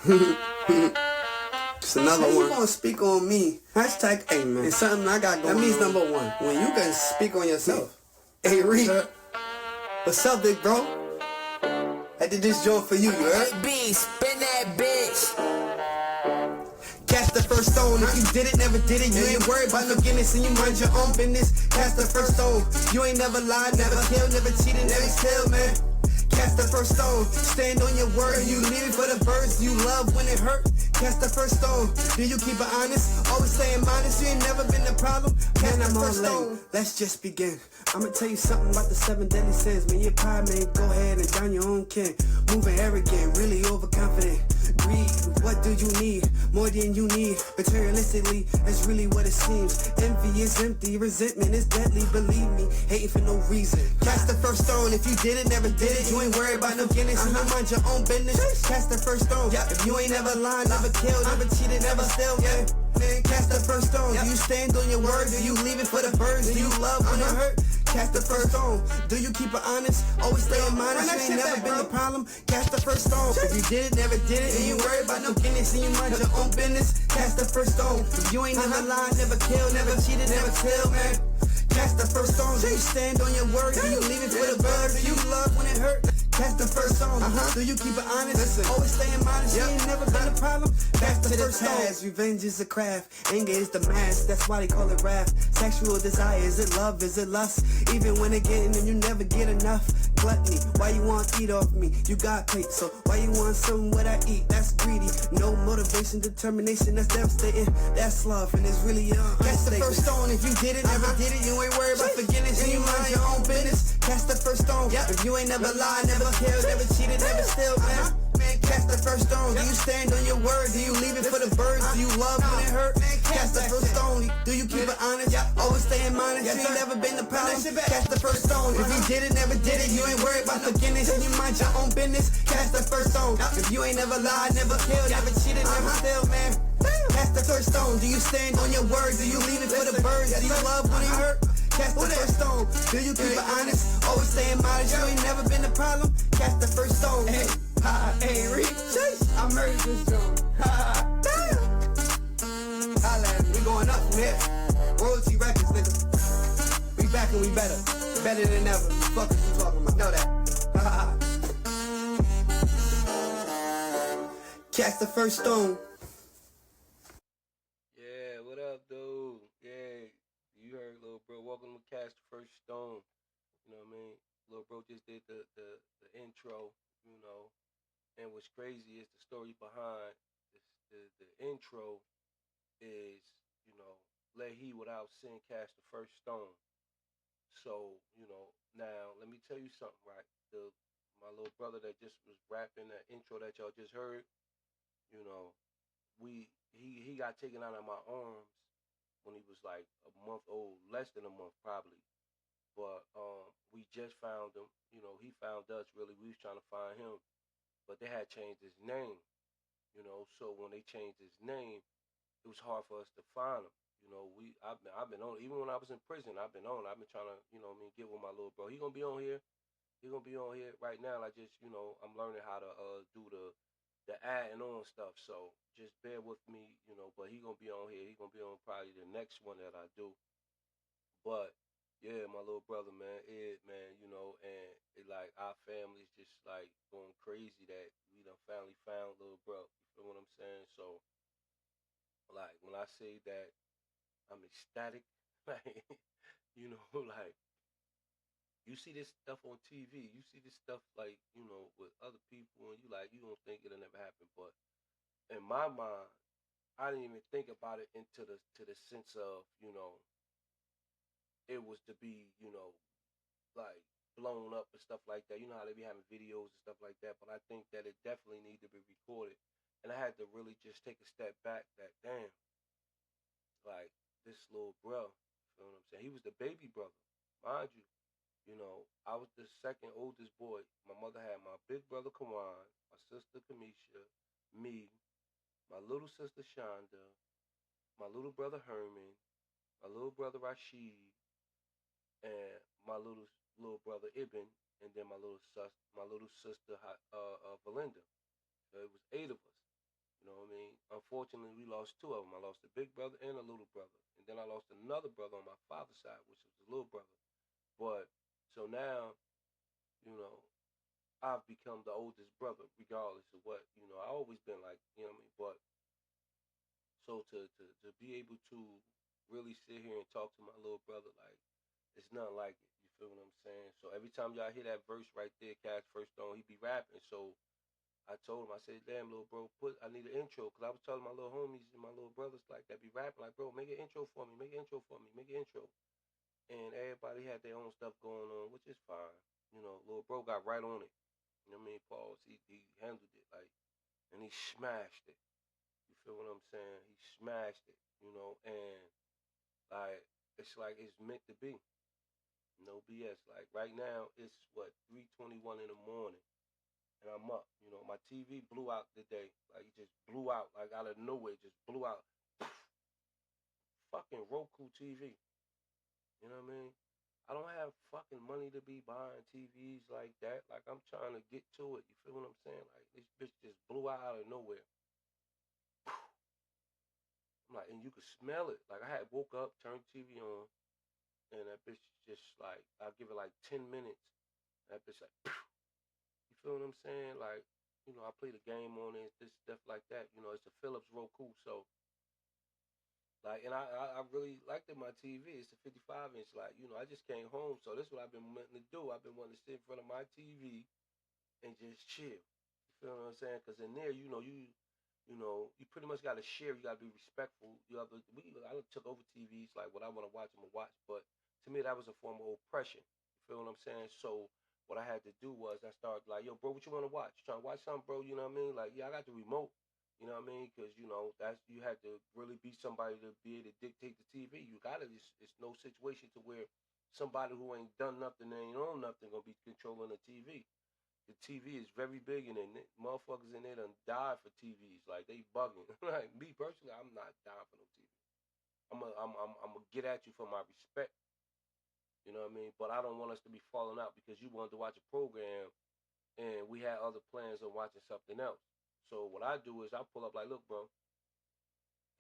It's another one. You gonna speak on me? Hashtag, hey man, it's something I got going on. That means number one, when you can speak on yourself. Hey Reed, what's up, big bro? I did this joint for you, you heard? B, spin that bitch. Cast the first stone. If you did it, never did it. You ain't worried about no Guinness and you mind your own business. Cast the first stone. You ain't never lied, never killed, never cheated, never killed, man. Cast the first stone. Stand on your word. You leave it for the birds you love when it hurt. Cast the first stone. Do you keep it honest? Always staying modest. You ain't never been the problem. Cast the first stone. Let's just begin. I'ma tell you something about the 7 deadly sins. Man, your pride, man, go ahead and down your own kin. Moving arrogant, really overconfident. Greed, what do you need? More than you need. Materialistically, that's really what it seems. Envy is empty, resentment is deadly. Believe me, hating for no reason. Cast the first stone. If you did it, never did it. You ain't worried about no Guinness and you mind your own business. Cast the first stone. If you ain't never lied, never killed, never cheated, never still, man, cast the first stone. Do you stand on your word? Do you leave it for the birds? Do you love when it hurt? Cast the first stone. Do you keep it honest? Always stay in mind. You ain't never been the problem. Cast the first stone. If you did it, never did it, and you worried about no Guinness and you mind your own business. Cast the first stone. If you ain't never lied, never killed, never cheated, never killed, man. Cast the first stone. Do you stand on your word? Do you leave it for the birds? Do you love when it hurt? Cast the first stone. Do you keep it honest? Always stay in mind. You ain't never been a problem. Cast the first stone. Revenge is a craft. Anger is the mask. That's why they call it wrath. Sexual desire. Is it love? Is it lust? Even when they're getting and you never get enough. Gluttony. Why you want to eat off me? You got paid, so why you want something what I eat? That's greedy. No motivation, determination. That's devastating. That's love, and it's really cast the first stone. If you did it, never did it, you ain't worried about forgiveness and you mind your own business. Cast the first stone. If you ain't never lied, never killed, never cheated, never still, man. Cast the first stone. Do you stand on your word? Do you leave it for the birds? Do you love when it hurt? Cast the first stone. Do you keep it honest? Always stay in mind. You ain't never been the problem. Cast the first stone. If you did it, never did it, you ain't worried about forgiveness and you mind your own business. Cast the first stone. If you ain't never lied, never killed, never cheated, never still, man. Cast the first stone. Do you stand on your word? Do you leave it for the birds? Do you love when it hurt? Cast the first stone. Do you keep it honest? Always stay in mind. You ain't never been the problem. Cast the first stone. Hey, Reed, I murdered this joint. Damn. Holla, we going up from here. Royalty records, nigga. We back and we better. Better than ever. Fuck what you talking about. Know that. Cast the first stone. Yeah, what up, dude? Yeah, you heard, little bro. Welcome to Cast the First Stone. You know what I mean? Little bro just did the intro, you know. And what's crazy is the story behind this, the intro is, you know, let he without sin cast the first stone. So, you know, now let me tell you something, right? My little brother that just was rapping that intro that y'all just heard, you know, he got taken out of my arms when he was like a month old, less than a month probably. But we just found him, you know, he found us really. We was trying to find him. But they had changed his name, you know. So when they changed his name, it was hard for us to find him. You know, I've been on, even when I was in prison, I've been trying to, you know what I mean, get with my little bro. He gonna be on here. He gonna be on here right now. I just, you know, I'm learning how to do the adding on stuff. So just bear with me, you know. But he gonna be on here. He gonna be on probably the next one that I do. But yeah, my little brother, man, man, you know, and it like our family's just like going crazy that we done finally found little bro. You feel what I'm saying? So, like, when I say that I'm ecstatic, like, you know, like, you see this stuff on TV, you see this stuff, like, you know, with other people, and you don't think it'll never happen. But in my mind, I didn't even think about it into to the sense of, you know, it was to be, you know, like blown up and stuff like that. You know how they be having videos and stuff like that. But I think that it definitely need to be recorded. And I had to really just take a step back that, damn, like this little bro, you know what I'm saying? He was the baby brother, mind you. You know, I was the second oldest boy. My mother had my big brother Kawan, my sister Kamisha, me, my little sister Shonda, my little brother Herman, my little brother Rashid, and my little brother Ibn, and then my little sister Valinda. So it was 8 of us. You know what I mean? Unfortunately, we lost two of them. I lost a big brother and a little brother. And then I lost another brother on my father's side, which was a little brother. But so now, you know, I've become the oldest brother, regardless of what, I always been like, you know what I mean? But so to be able to really sit here and talk to my little brother, like, it's nothing like it. You feel what I'm saying? So every time y'all hear that verse right there, Cash First Stone, he be rapping. So I told him, I said, damn, little bro, I need an intro. Because I was telling my little homies and my little brothers, like, that be rapping, like, bro, make an intro for me, make an intro for me, make an intro. And everybody had their own stuff going on, which is fine. Little bro got right on it. You know what I mean? Pause. He handled it, like, and he smashed it. You feel what I'm saying? He smashed it, and, like, it's meant to be. No BS. Like, right now, it's, 3:21 in the morning. And I'm up. My TV blew out today. Like, it just blew out. Like, out of nowhere, it just blew out. Fucking Roku TV. You know what I mean? I don't have fucking money to be buying TVs like that. Like, I'm trying to get to it. You feel what I'm saying? Like, this bitch just blew out of nowhere. I'm like, and you could smell it. Like, I had woke up, turned the TV on, and that bitch just, like, I'll give it like 10 minutes. That bitch like, you feel what I'm saying? Like, I play the game on it, this stuff like that. It's a Philips Roku, so, like, and I really liked it, my TV. It's a 55-inch. Like, I just came home, so this is what I've been wanting to do. I've been wanting to sit in front of my TV and just chill. You feel what I'm saying? Because in there, you pretty much got to share. You got to be respectful. I took over TVs, like, what I want to watch, I'm going to watch. But to me, that was a form of oppression. You feel what I'm saying? So what I had to do was I started like, yo, bro, what you want to watch? You trying to watch something, bro? You know what I mean? Like, yeah, I got the remote. You know what I mean? Because, you had to really be somebody to be able to dictate the TV. You got to, it's no situation to where somebody who ain't done nothing, ain't own nothing, going to be controlling the TV. The TV is very big, and motherfuckers in there done died for TVs. Like, they bugging. Like, me personally, I'm not dying for no TV. I'm gonna get at you for my respect. You know what I mean? But I don't want us to be falling out because you wanted to watch a program and we had other plans on watching something else. So what I do is I pull up like, look, bro,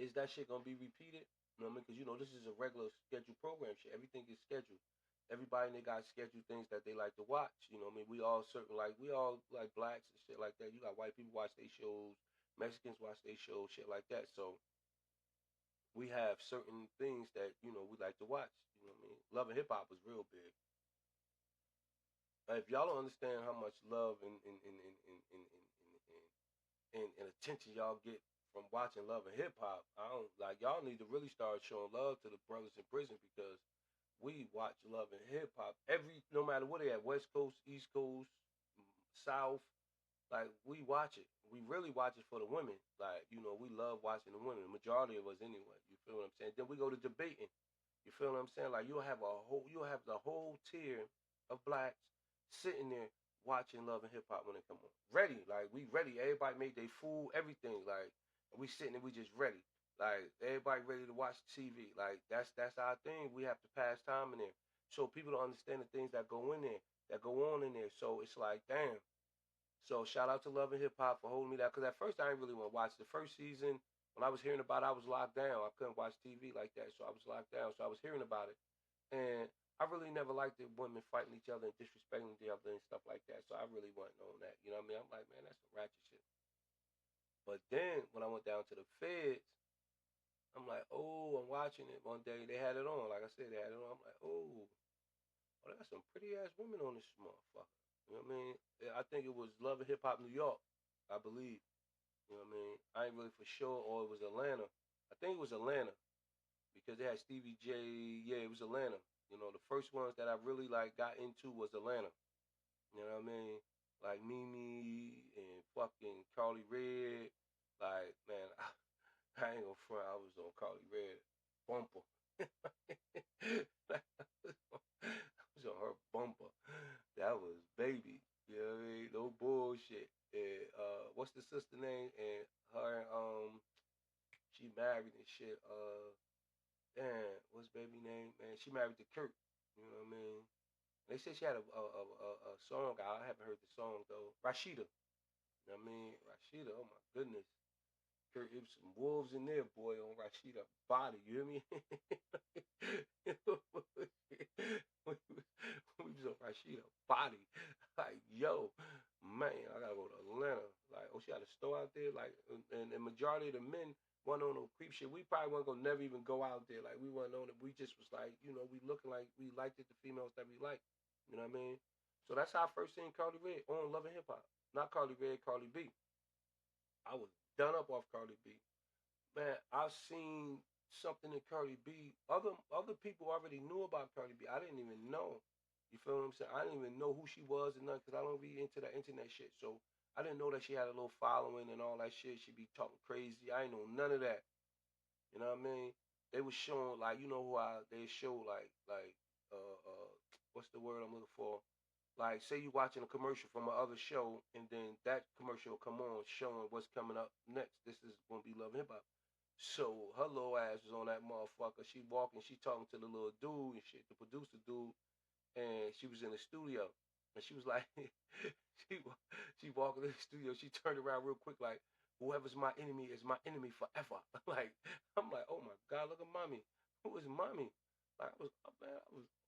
is that shit gonna be repeated? You know what I mean? Because this is a regular scheduled program shit. Everything is scheduled. Everybody, they got scheduled things that they like to watch. You know what I mean? We all like blacks and shit like that. You got white people watch their shows, Mexicans watch their shows, shit like that. So we have certain things that, we like to watch. You know what I mean? Love and hip hop was real big. If y'all don't understand how much love and attention y'all get from watching Love and Hip Hop, y'all need to really start showing love to the brothers in prison because we watch Love and Hip Hop no matter what they at, West Coast, East Coast, South, like, we watch it. We really watch it for the women. Like, we love watching the women. The majority of us anyway. You feel what I'm saying? Then we go to debating. You feel what I'm saying? Like, you'll have the whole tier of blacks sitting there watching Love and Hip Hop when it come on. Ready. Like, we ready. Everybody made their food, everything. Like, and we sitting there, we just ready. Like, everybody ready to watch TV. Like, that's our thing. We have to pass time in there. So people don't understand the things that go in there, that go on in there. So it's like, damn. So shout out to Love and Hip Hop for holding me down. Because at first I didn't really want to watch the first season. When I was hearing about it, I was locked down. I couldn't watch TV like that. So I was locked down. So I was hearing about it. And I really never liked the women fighting each other and disrespecting each other and stuff like that. So I really wasn't on that. You know what I mean? I'm like, man, that's some ratchet shit. But then when I went down to the feds, I'm like, oh, I'm watching it. One day they had it on. Like I said, they had it on. I'm like, oh, they got some pretty ass women on this motherfucker. You know what I mean? I think it was Love and Hip Hop New York, I believe. You know what I mean? I ain't really for sure, or it was Atlanta. I think it was Atlanta because they had Stevie J. Yeah, it was Atlanta. The first ones that I really got into was Atlanta. You know what I mean? Like Mimi and fucking Carly Red. Like, man, I ain't gonna front. I was on Carly Red bumper. I was on her bumper. That was baby. You know what I mean? No bullshit. And what's the sister name? And her, she married and shit. Damn, what's baby name? Man, she married to Kurt. You know what I mean? They said she had a song out. I haven't heard the song though. Rashida. You know what I mean? Rashida. Oh my goodness. It was some wolves in there, boy, on Rashida body. You hear me? We was on Rashida body. Like, yo, man, I gotta go to Atlanta. Like, oh, she had a store out there. Like, and the majority of the men wasn't on no creep shit. We probably wasn't gonna never even go out there. Like, we wasn't on it. We just was like, you know, we looking like we liked it, the females that we like. You know what I mean? So that's how I first seen Carly Red on Love and Hip Hop. Not Carly Red, Carly B. I was done up off Carly B. Man, I've seen something in Cardi B. Other people already knew about Cardi B. I didn't even know. You feel what I'm saying? I didn't even know who she was and nothing because I don't be into that internet shit. So I didn't know that she had a little following and all that shit. She be talking crazy. I ain't know none of that. You know what I mean? They was showing like, you know who they show like what's the word I'm looking for? Like, say you watching a commercial from another show, and then that commercial will come on showing what's coming up next. This is gonna be Love and Hip Hop. So her little ass was on that motherfucker. She walking, she talking to the little dude and shit, the producer dude, and she was in the studio, and she was like, she she walking in the studio. She turned around real quick, like, whoever's my enemy is my enemy forever. Like, I'm like, oh my god, look at mommy. Who is mommy? Like, I was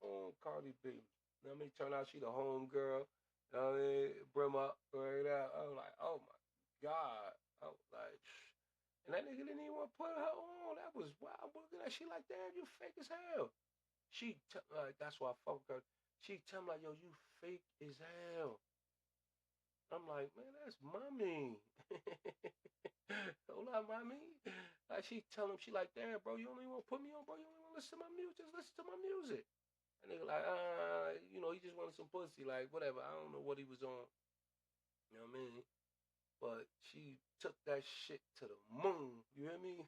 on Cardi B. You know what I mean? Turned out she the home girl. You know what I mean? Brim up, right out. I was like, oh my god. I was like, and that nigga didn't even want to put her on. That was wild. Looking at she like, damn, you fake as hell. That's why I fuck with her. She tell me like, yo, you fake as hell. I'm like, man, that's mommy. Hold on, mommy. Like, she tell him, she like, damn, bro, you don't even want to put me on, bro. You don't even want to listen to my music. Just listen to my music. And nigga like, you know, he just wanted some pussy. Like, whatever. I don't know what he was on. You know what I mean? But she took that shit to the moon. You hear me?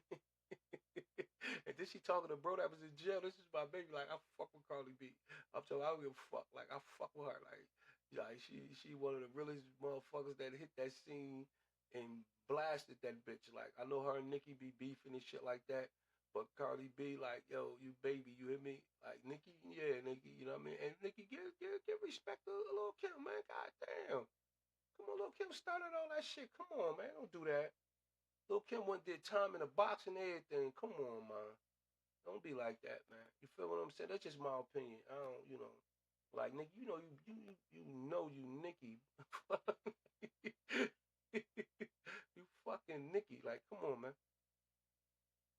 And then she talking to bro that was in jail. This is my baby. Like, I fuck with Carly B. I'm telling you, I don't give a fuck. Like, I fuck with her. Like, yeah, she one of the realest motherfuckers that hit that scene and blasted that bitch. Like, I know her and Nicki be beefing and shit like that. But Cardi B, like, yo, you baby, you hear me? Like, Nicki, yeah, Nicki, you know what I mean? And Nicki, give respect to Lil' Kim, man. God damn. Come on, Lil' Kim started all that shit. Come on, man. Don't do that. Lil' Kim went did time in the box and everything. Come on, man. Don't be like that, man. You feel what I'm saying? That's just my opinion. I don't, you know, like Nicki, you know you Nicki. You fucking Nicki. Like, come on, man.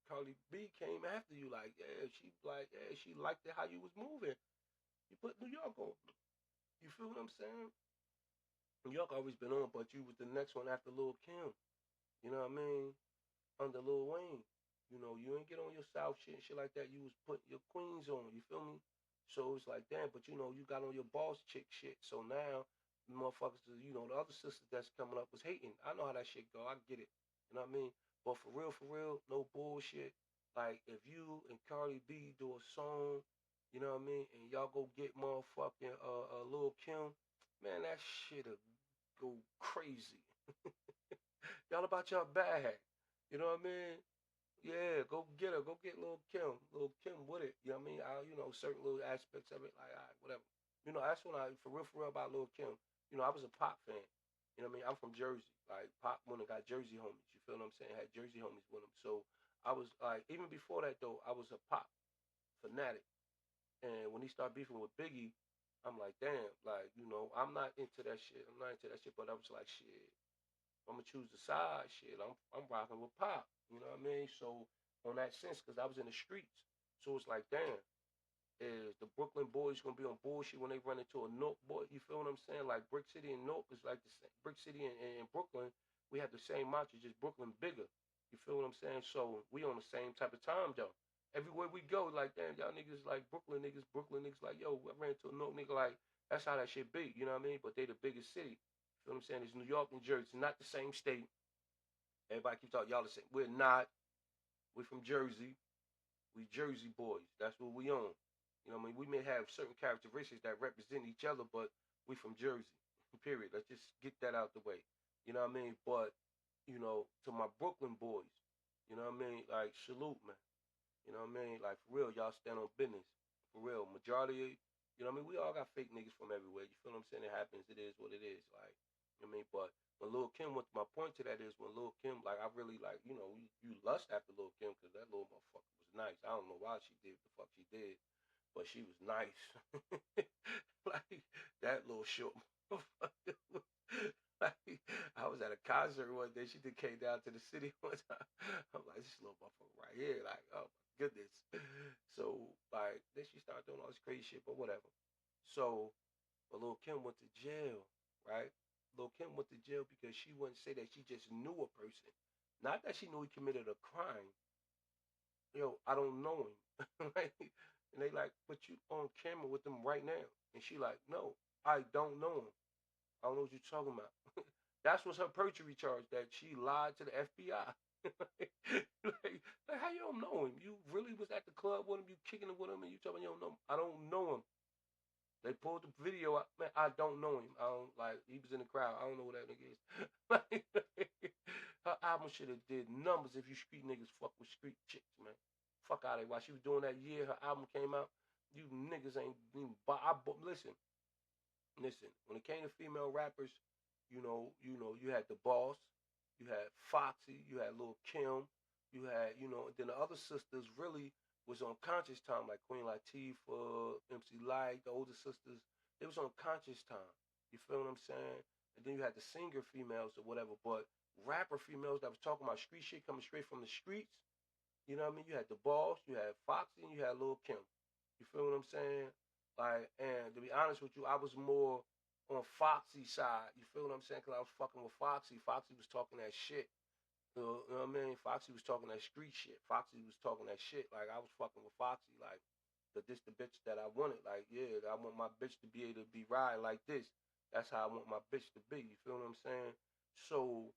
Carly B came after you, like, yeah, she liked it how you was moving. You put New York on. You feel what I'm saying? New York always been on, but you was the next one after Lil Kim. You know what I mean? Under Lil Wayne. You know, you ain't get on your South shit and shit like that. You was putting your queens on. You feel me? So it's like, damn, but you know, you got on your boss chick shit. So now, motherfuckers, you know, the other sisters that's coming up was hating. I know how that shit go. I get it. You know what I mean? But for real, no bullshit. Like, if you and Cardi B do a song, you know what I mean, and y'all go get motherfucking Lil Kim, man, that shit'll go crazy. Y'all about your bag. You know what I mean? Yeah, go get her. Go get Lil Kim. Lil Kim with it. You know what I mean? You know, certain little aspects of it, like, all right, whatever. You know, that's when for real about Lil Kim. You know, I was a Pop fan. You know what I mean? I'm from Jersey. Like, Pop when I got Jersey homies. You feel what I'm saying? Had Jersey homies with him. So I was like, even before that though, I was a Pop fanatic. And when he started beefing with Biggie, I'm like, damn, like, you know, I'm not into that shit. I'm not into that shit. But I was like, shit. I'm gonna choose the side shit. I'm rocking with Pop. You know what I mean? So on that sense, because I was in the streets, so it's like, damn, is the Brooklyn boys gonna be on bullshit when they run into a North boy? You feel what I'm saying? Like Brick City and North is like the same. Brick City and Brooklyn, we have the same mantra, just Brooklyn bigger. You feel what I'm saying? So we on the same type of time though. Everywhere we go, like, damn, y'all niggas like Brooklyn niggas like, yo, I ran into a North nigga, like, that's how that shit be. You know what I mean? But they the biggest city. You know what I'm saying? It's New York and Jersey. It's not the same state. Everybody keeps talking, y'all the same. We're not. We're from Jersey. We Jersey boys. That's what we own. You know what I mean? We may have certain characteristics that represent each other, but we from Jersey. Period. Let's just get that out the way. You know what I mean? But, you know, to my Brooklyn boys, you know what I mean? Like, salute, man. You know what I mean? Like, for real, y'all stand on business. For real. Majority, you know what I mean? We all got fake niggas from everywhere. You feel what I'm saying? It happens. It is what it is. Like, you know what I mean? But when Lil Kim went, my point to that is when Lil Kim, like, I really, like, you know, you lust after Lil Kim because that little motherfucker was nice. I don't know why she did the fuck she did, but she was nice. Like, that little short motherfucker. Like, I was at a concert one day. She just came down to the city one time. I'm like, this little motherfucker right here. Like, oh my goodness. So, like, then she started doing all this crazy shit, but whatever. So, but Lil Kim went to jail, right? Lil Kim went to jail because she wouldn't say that she just knew a person. Not that she knew he committed a crime. Yo, I don't know him. Like, and they like, put you on camera with them right now. And she like, no, I don't know him. I don't know what you're talking about. That's what's her perjury charge, that she lied to the FBI. Like, how you don't know him? You really was at the club with him, you kicking it with him, and you telling me you don't know him? I don't know him. They pulled the video out. Man, I don't know him. I don't, like, he was in the crowd. I don't know who that nigga is. Like, her album should have did numbers if you street niggas fuck with street chicks, man. Fuck out of here. While she was doing that year, her album came out. You niggas ain't even. Listen. When it came to female rappers, you had the Boss, you had Foxy, you had Lil Kim, you had, then the other sisters really was on conscious time, like Queen Latifah, MC Light, the older sisters. They was on conscious time. You feel what I'm saying? And then you had the singer females or whatever, but rapper females that was talking about street shit coming straight from the streets. You know what I mean? You had the Boss, you had Foxy, and you had Lil Kim. You feel what I'm saying? Like, and to be honest with you, I was more on Foxy's side. You feel what I'm saying? Because I was fucking with Foxy. Foxy was talking that shit. You know what I mean? Foxy was talking that street shit. Foxy was talking that shit. Like, I was fucking with Foxy. Like, this the bitch that I wanted. Like, yeah, I want my bitch to be able to be riding like this. That's how I want my bitch to be. You feel what I'm saying? So,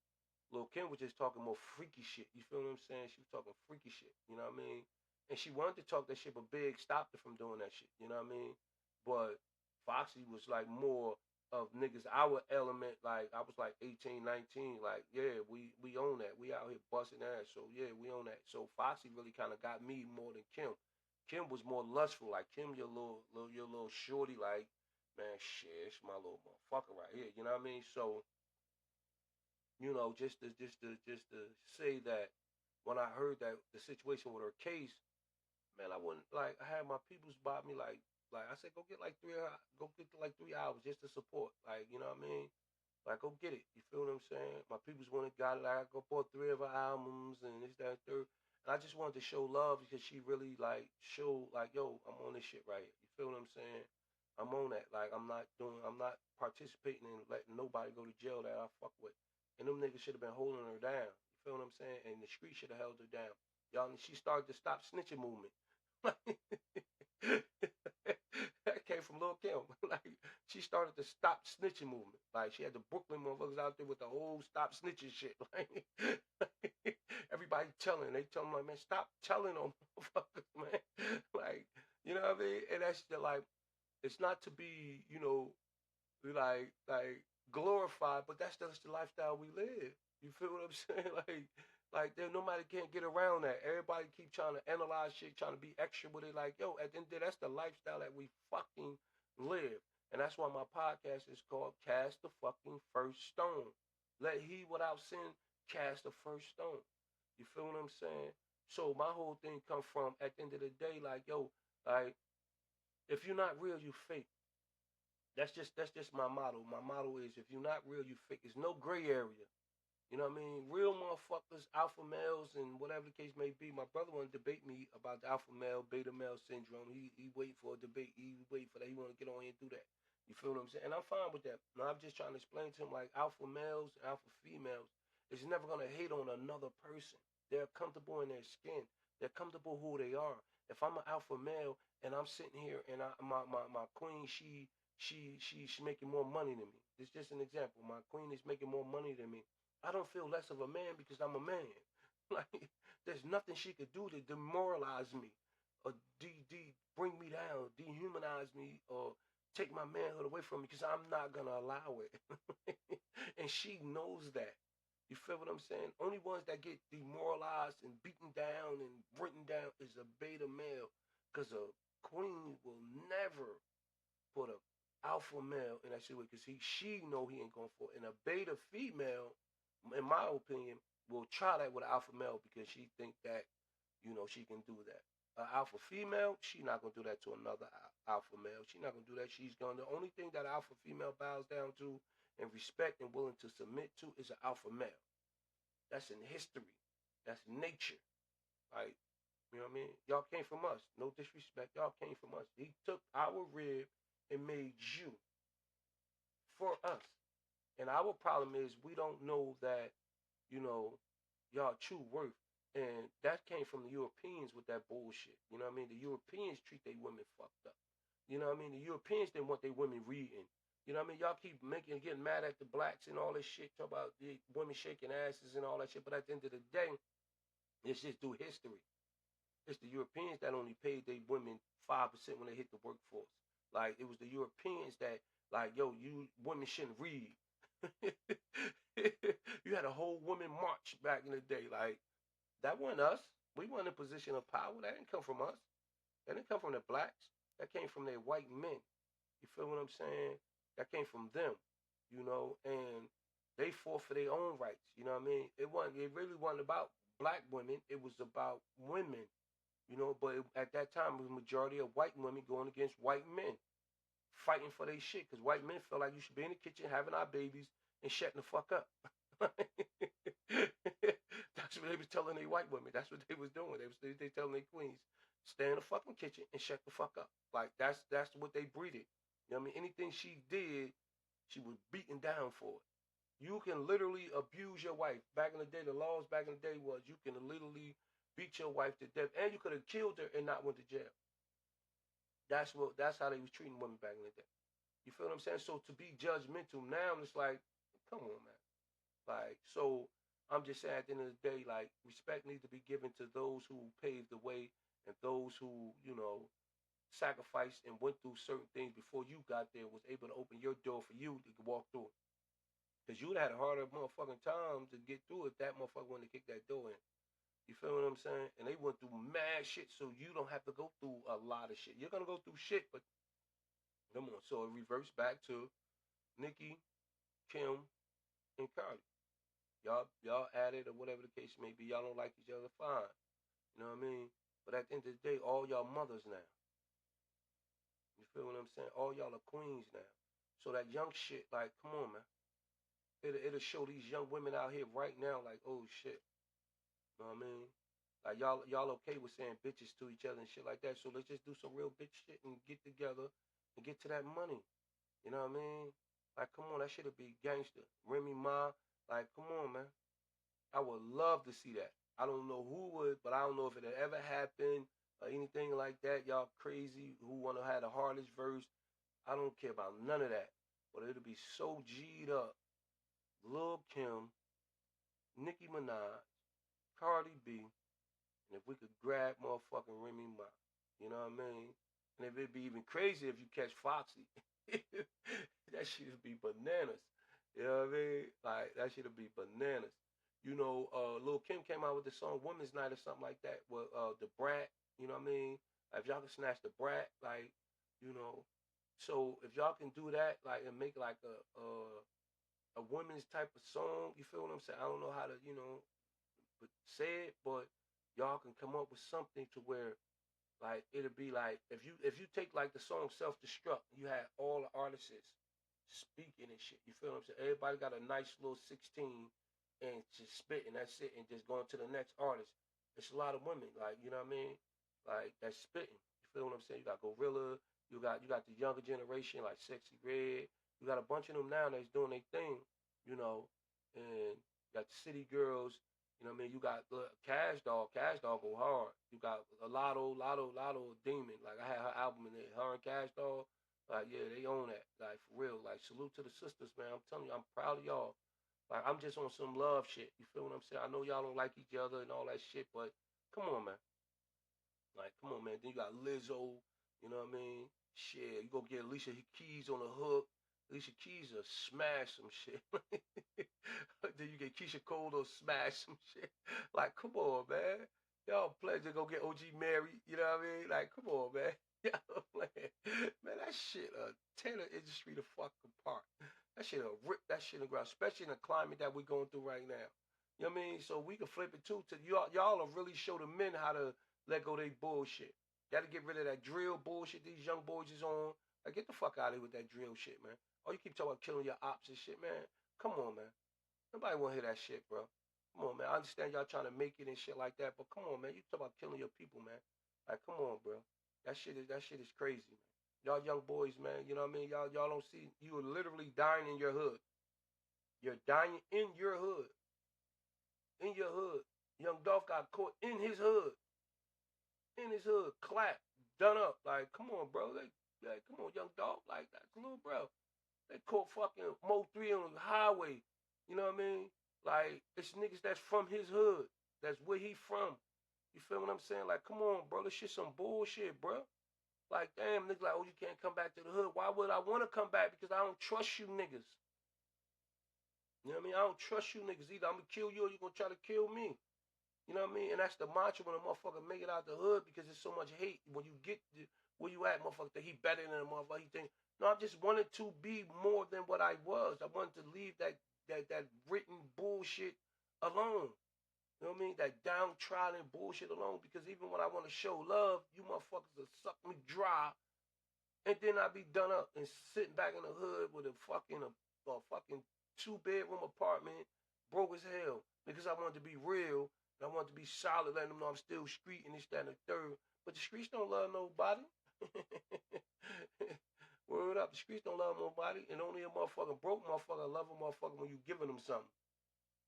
Lil Kim was just talking more freaky shit. You feel what I'm saying? She was talking freaky shit. You know what I mean? And she wanted to talk that shit, but Big stopped her from doing that shit. You know what I mean? But Foxy was like more of niggas our element. Like, I was like 18, 19. Like, yeah, we own that. We out here busting ass. So yeah, we own that. So Foxy really kind of got me more than Kim. Kim was more lustful. Like, Kim, your little shorty. Like, man, shit, it's my little motherfucker right here. You know what I mean? So, just to say that when I heard that the situation with her case, man, I wouldn't, like, I had my peoples buy me like I said, go get like 3 hours just to support. Like, you know what I mean? Like, go get it. You feel what I'm saying? My peoples wanted, got it. Like, I go bought 3 of her albums and this, that, and third. And I just wanted to show love because she really, like, showed, like, yo, I'm on this shit right here. You feel what I'm saying? I'm on that. Like, I'm not participating in letting nobody go to jail that I fuck with. And them niggas should have been holding her down. You feel what I'm saying? And the street should have held her down. Y'all, and she started to stop snitching movement. That came from Lil Kim. Like, she started to stop snitching movement. Like, she had the Brooklyn motherfuckers out there with the whole stop snitching shit. Like, everybody telling. They tell them, like, man, stop telling on motherfuckers, man. Like, you know what I mean? And that's just like, it's not to be, like glorified, but that's just the lifestyle we live. You feel what I'm saying? Like there, nobody can't get around that. Everybody keep trying to analyze shit, trying to be extra with it. Like, yo, at the end of the day, that's the lifestyle that we fucking live. And that's why my podcast is called Cast the Fucking First Stone. Let he without sin cast the first stone. You feel what I'm saying? So my whole thing come from, at the end of the day, like, yo, like, if you're not real, you fake. That's just my motto. My motto is, if you're not real, you fake. There's no gray area. You know what I mean? Real motherfuckers, alpha males, and whatever the case may be. My brother wanted to debate me about the alpha male, beta male syndrome. He wait for a debate. He wait for that. He want to get on here and do that. You feel what I'm saying? And I'm fine with that. Now, I'm just trying to explain to him, like, alpha males, alpha females is never going to hate on another person. They're comfortable in their skin. They're comfortable who they are. If I'm an alpha male and I'm sitting here and my queen, she's making more money than me. It's just an example. My queen is making more money than me. I don't feel less of a man because I'm a man. Like, there's nothing she could do to demoralize me or bring me down, dehumanize me, or take my manhood away from me, because I'm not going to allow it. And she knows that. You feel what I'm saying? Only ones that get demoralized and beaten down and written down is a beta male, because a queen will never put a alpha male in that situation because she know he ain't going for it. And a beta female, in my opinion, will try that with an alpha male because she think that, she can do that. An alpha female, she not gonna do that to another alpha male. She not gonna do that. The only thing that alpha female bows down to and respect and willing to submit to is an alpha male. That's in history. That's nature. Like, you know what I mean? Y'all came from us. No disrespect. Y'all came from us. He took our rib and made you for us. And our problem is we don't know that, y'all true worth. And that came from the Europeans with that bullshit. You know what I mean? The Europeans treat their women fucked up. You know what I mean? The Europeans didn't want their women reading. You know what I mean? Y'all keep getting mad at the blacks and all this shit, talk about the women shaking asses and all that shit. But at the end of the day, it's just through history. It's the Europeans that only paid their women 5% when they hit the workforce. Like, it was the Europeans that, like, yo, you women shouldn't read. You had a whole women march back in the day. Like, that wasn't us. We weren't in a position of power. That didn't come from us. That didn't come from the blacks. That came from their white men. You feel what I'm saying? That came from them, and they fought for their own rights. You know what I mean? It really wasn't about black women. It was about women, but at that time, it was a majority of white women going against white men, fighting for their shit, because white men felt like you should be in the kitchen having our babies and shutting the fuck up. That's what they was telling their white women. That's what they was doing. They telling their queens, stay in the fucking kitchen and shut the fuck up. Like, that's what they breeded. You know what I mean? Anything she did, she was beaten down for it. You can literally abuse your wife. Back in the day, the laws back in the day was you can literally beat your wife to death, and you could have killed her and not went to jail. That's how they was treating women back in the day. You feel what I'm saying? So to be judgmental now, it's like, come on, man. Like, so I'm just saying, at the end of the day, like, respect needs to be given to those who paved the way and those who, sacrificed and went through certain things before you got there, was able to open your door for you to walk through it. Because you would have had a harder motherfucking time to get through if that motherfucker wanted to kick that door in. You feel what I'm saying? And they went through mad shit, so you don't have to go through a lot of shit. You're going to go through shit, but come on. So it reverts back to Nicki, Kim, and Cardi. Y'all added or whatever the case may be. Y'all don't like each other, fine. You know what I mean? But at the end of the day, all y'all mothers now. You feel what I'm saying? All y'all are queens now. So that young shit, like, come on, man. It'll show these young women out here right now, like, oh shit. You know what I mean? Like, y'all okay with saying bitches to each other and shit like that. So let's just do some real bitch shit and get together and get to that money. You know what I mean? Like, come on, that shit'll be gangster. Remy Ma, like, come on, man. I would love to see that. I don't know who would, but I don't know if it'll ever happen or anything like that. Y'all crazy who want to have the hardest verse. I don't care about none of that. But it'll be so G'd up. Lil Kim, Nicki Minaj, Cardi B, and if we could grab motherfucking Remy Ma, you know what I mean? And if it'd be even crazier if you catch Foxy, that shit'd be bananas. You know what I mean? Like, that shit'd be bananas. Lil Kim came out with the song Women's Night or something like that with the Brat, you know what I mean? Like, if y'all can snatch the Brat, like, so if y'all can do that, like, and make like a women's type of song, you feel what I'm saying? I don't know how to, say it, but y'all can come up with something to where, like, it'll be like, if you take like the song Self-Destruct, you have all the artists speaking and shit, you feel what I'm saying? Everybody got a nice little 16 and just spitting, that's it, and just going to the next artist. It's a lot of women, like, you know what I mean? Like, that's spitting. You feel what I'm saying? You got Gorilla, you got the younger generation, like Sexy Red. You got a bunch of them now that's doing their thing, and you got the City Girls, you know what I mean? You got Cash Dog go hard. You got a Lotto Demon. Like, I had her album in there, her and Cash Dog. Like, yeah, they own that. Like, for real. Like, salute to the sisters, man. I'm telling you, I'm proud of y'all. Like, I'm just on some love shit. You feel what I'm saying? I know y'all don't like each other and all that shit, but come on, man. Like, come on, man. Then you got Lizzo, you know what I mean? Shit, you go get Alicia Keys on the hook. Alicia Keys will smash some shit. Then you get Keisha Cole to smash some shit. Like, come on, man. Y'all pledge to go get OG Mary, you know what I mean? Like, come on, man. Yeah, man, that shit tear the industry the fuck apart. That shit rip that shit in the ground, especially in the climate that we're going through right now. You know what I mean? So we can flip it too to y'all will really show the men how to let go their bullshit. Gotta get rid of that drill bullshit these young boys is on. Like, get the fuck out of here with that drill shit, man. Oh, you keep talking about killing your ops and shit, man. Come on, man. Nobody want to hear that shit, bro. Come on, man. I understand y'all trying to make it and shit like that, but come on, man. You talk about killing your people, man. Like, come on, bro. That shit is crazy, man. Y'all young boys, man. You know what I mean? Y'all don't see. You are literally dying in your hood. You're dying in your hood. In your hood. Young Dolph got caught in his hood. In his hood. Clap. Done up. Like, come on, bro. Like, come on, Young Dolph. Like, that's a little bro. They caught fucking Mo 3 on the highway. You know what I mean? Like, it's niggas that's from his hood. That's where he from. You feel what I'm saying? Like, come on, bro. This shit some bullshit, bro. Like, damn, niggas like, oh, you can't come back to the hood. Why would I want to come back? Because I don't trust you niggas. You know what I mean? I don't trust you niggas either. I'm going to kill you or you're going to try to kill me. You know what I mean? And that's the mantra when a motherfucker make it out the hood, because there's so much hate. When you get where you at, motherfucker, that he better than a motherfucker. He think, no, I just wanted to be more than what I was. I wanted to leave that written bullshit alone. You know what I mean? That downtrodden bullshit alone. Because even when I want to show love, you motherfuckers will suck me dry. And then I be done up and sitting back in the hood with a fucking 2-bedroom apartment, broke as hell. Because I wanted to be real. And I wanted to be solid, letting them know I'm still street and this, that, and the third. But the streets don't love nobody. Word up, the streets don't love nobody. And only a motherfucking broke motherfucker love a motherfucker when you giving them something.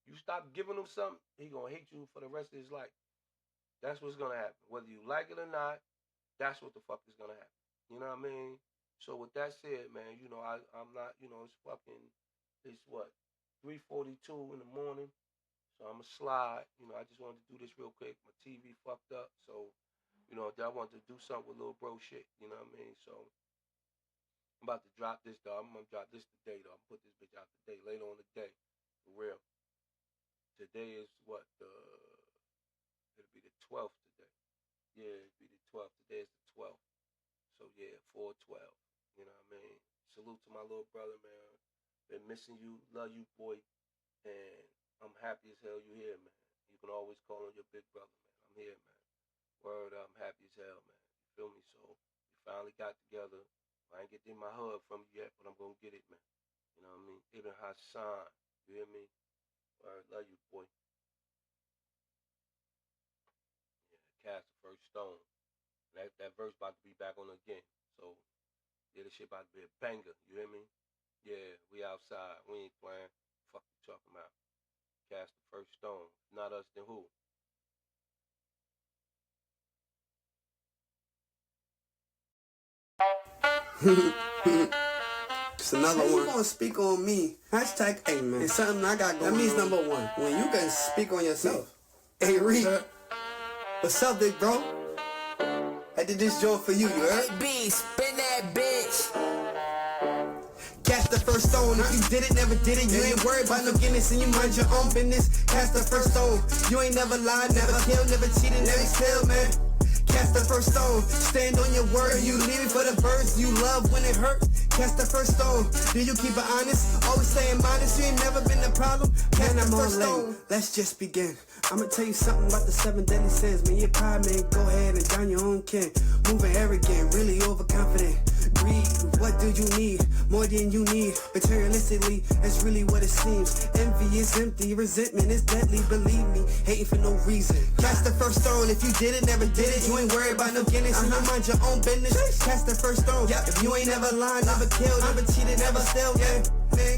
You stop giving him something, he gonna hate you for the rest of his life. That's what's gonna happen. Whether you like it or not, that's what the fuck is gonna happen. You know what I mean? So with that said, man, you know, I'm not, you know, it's what, 3:42 in the morning. So I'm going to slide. You know, I just wanted to do this real quick. My TV fucked up. So, you know, I wanted to do something with little bro shit. You know what I mean? So I'm about to drop this, though. I'm going to drop this today, though. I'm going to put this bitch out today, later on the day. For real. Today is what? It'll be the 12th today. Yeah, it'll be the 12th. Today is the 12th. So, yeah, 4/12. You know what I mean? Salute to my little brother, man. Been missing you. Love you, boy. And I'm happy as hell you here, man. You can always call on your big brother, man. I'm here, man. Word up, I'm happy as hell, man. You feel me? So, we finally got together. I ain't get in my hug from you yet, but I'm going to get it, man. You know what I mean? Ibn Hassan. You hear me? Word, love you, boy. Yeah, cast the first stone. That verse about to be back on again. So, yeah, this shit about to be a banger. You hear me? Yeah, we outside. We ain't playing. Fuck you talking about? Cast the first stone. Not us, then who? It's another one. You gonna speak on me? Hashtag, hey man. It's something I got going on. That means number one. When you can speak on yourself. Hey Reed. What's up, big bro? I did this joke for you, you heard? Hey B, spin that bitch. Cast the first stone. If you did it, never did it. You ain't worried about no Guinness and you mind your own business. Cast the first stone. You ain't never lied, never killed, never cheated, never steal, man. Cast the first stone. Stand on your word. You leave it for the birds you love when it hurt. Cast the first stone. Do you keep it honest? Always staying modest. You ain't never been the problem. Cast the first stone. Let's just begin. I'ma tell you something about the 7 deadly sins. Man, you're pride, man. Go ahead and drown your own kin. Moving arrogant, really overconfident. Greed, what do you need? More than you need. Materialistically, that's really what it seems. Envy is empty, resentment is deadly. Believe me, hating for no reason. Cast the first stone. If you did it, never did it. You ain't worried about no Guinness and you mind your own business. Cast the first stone. If you ain't never lied, never killed, never cheated, never steal, man.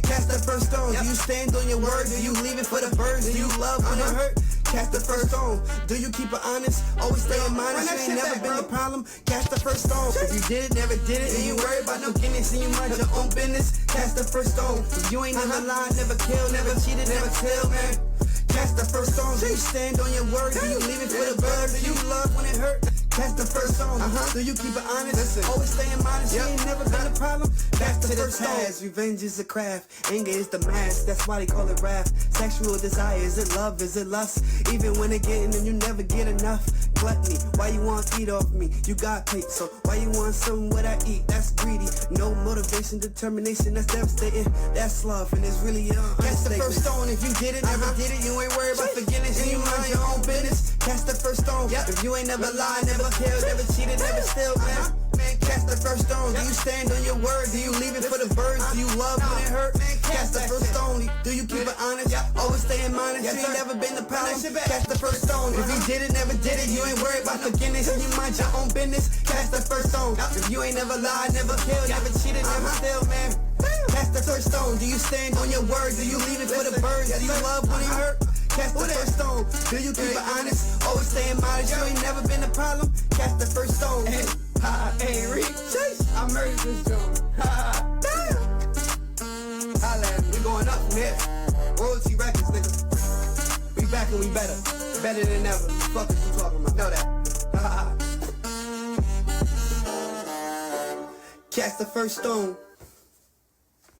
Cast the first stone. Do you stand on your word? Do you leave it for the birds? Do you love when it hurt? Cast the first stone. Do you keep it honest? Always stay in mind. You ain't never been the problem. Cast the first stone. If you did it, never did it, and you worried about no Guinness and you mind your own business. Cast the first stone. If you ain't never lied, never killed, never cheated, never steal, man. Cast the first stone. Do you stand on your word? Do you leave it for the birds? Do you love when it hurt? Cast the first stone. Do you keep it honest? Listen. Always staying modest. You ain't never been a problem. Back to the first stone. Revenge is a craft. Anger is the mask. That's why they call it wrath. Sexual desire. Is it love? Is it lust? Even when it getting and you never get enough. Gluttony. Why you want to eat off me? You got paid, so why you want something what I eat? That's greedy. No motivation, determination. That's devastating. That's love, and it's really Cast the first stone. If you did it, never did it, you ain't worried about forgiveness. And you mind your own business. Cast the first stone. If you ain't never lied, never killed, never cheated, never steal, man. Cast the first stone. Do you stand on your word? Do you leave it for the birds? Do you love when it hurt? Cast the first stone. Do you keep it honest? Always staying modest. You ain't never been the problem. Cast the first stone. If you did it, never did it, you ain't worried about forgiveness. And you mind your own business. Cast the first stone. If you ain't never lied, never killed, never cheated, never steal, man. Cast the first stone. Do you stand on your word? Do you leave it for the birds? Do you love when it hurt? Cast the first stone. Do you keep it honest? Always staying modest. You ain't never been a problem. Cast the first stone. Hey, Reek, I murdered this joint. Damn. Highland, we going up from here. Royalty Records, nigga. We back and we better. Better than ever. Fuck what you talking about. Know that. Cast the first stone.